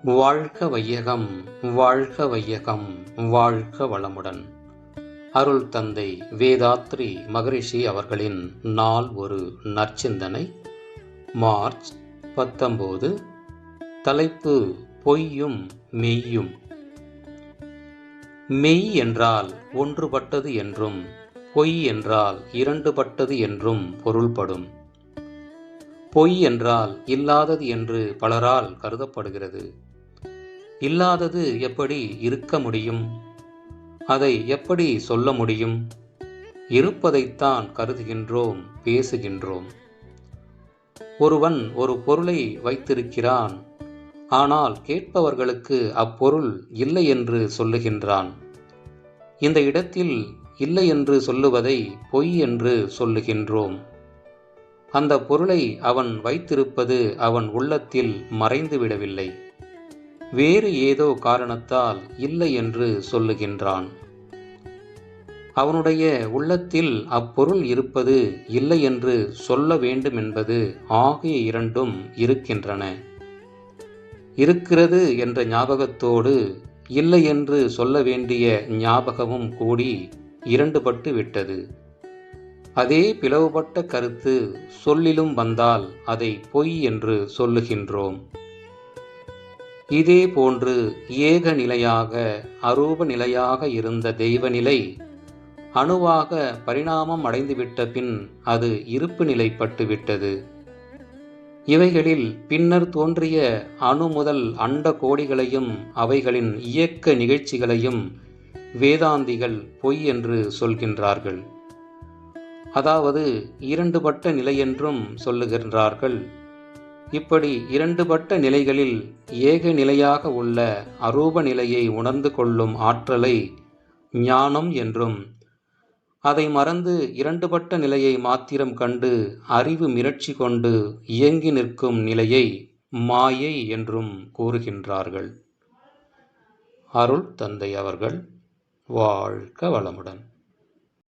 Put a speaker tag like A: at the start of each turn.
A: வாழ்க வையகம், வாழ்க வையகம், வாழ்க வளமுடன். அருள் தந்தை வேதாத்ரி மகரிஷி அவர்களின் நாள் ஒரு நற்சிந்தனை. மார்ச் 19. தலைப்பு: பொய்யும் மெய்யும். மெய் என்றால் ஒன்றுபட்டது என்றும், பொய் என்றால் இரண்டுபட்டது என்றும் பொருள்படும். பொய் என்றால் இல்லாதது என்று பலரால் கருதப்படுகிறது. இல்லாதது எப்படி இருக்க முடியும்? அதை எப்படி சொல்ல முடியும்? இருப்பதைத்தான் கருதுகின்றோம், பேசுகின்றோம். ஒருவன் ஒரு பொருளை வைத்திருக்கிறான், ஆனால் கேட்பவர்களுக்கு அப்பொருள் இல்லை என்று சொல்லுகின்றான். இந்த இடத்தில் இல்லை என்று சொல்லுவதை பொய் என்று சொல்லுகின்றோம். அந்த பொருளை அவன் வைத்திருப்பது அவன் உள்ளத்தில் மறைந்துவிடவில்லை, வேறு ஏதோ காரணத்தால் இல்லை என்று சொல்லுகின்றான். அவனுடைய உள்ளத்தில் அப்பொருள் இருப்பது இல்லை என்று சொல்ல வேண்டும் என்பது ஆகிய இரண்டும் இருக்கின்றன. இருக்கிறது என்ற ஞாபகத்தோடு இல்லை என்று சொல்ல வேண்டிய ஞாபகமும் கூடி இரண்டுபட்டு விட்டது. அதே பிளவுபட்ட கருத்து சொல்லிலும் வந்தால் அதை பொய் என்று சொல்லுகின்றோம். இதே போன்று ஏக நிலையாக, அரூப நிலையாக இருந்த தெய்வநிலை அணுவாக பரிணாமம் அடைந்துவிட்ட பின் அது இருப்பு நிலைப்பட்டுவிட்டது. இவைகளில் பின்னர் தோன்றிய அணு முதல் அண்ட கோடிகளையும் அவைகளின் இயக்க நிகழ்ச்சிகளையும் வேதாந்திகள் பொய் என்று சொல்கின்றார்கள். அதாவது இரண்டுபட்ட நிலையென்றும் சொல்லுகின்றார்கள். இப்படி இரண்டுபட்ட நிலைகளில் ஏக நிலையாக உள்ள அரூப நிலையை உணர்ந்து கொள்ளும் ஆற்றலை ஞானம் என்றும், அதை மறந்து இரண்டுபட்ட நிலையை மாத்திரம் கண்டு அறிவு மிரட்சி கொண்டு இயங்கி நிற்கும் நிலையை மாயை என்றும் கூறுகின்றார்கள். அருள் தந்தை அவர்கள் வாழ்க வளமுடன்.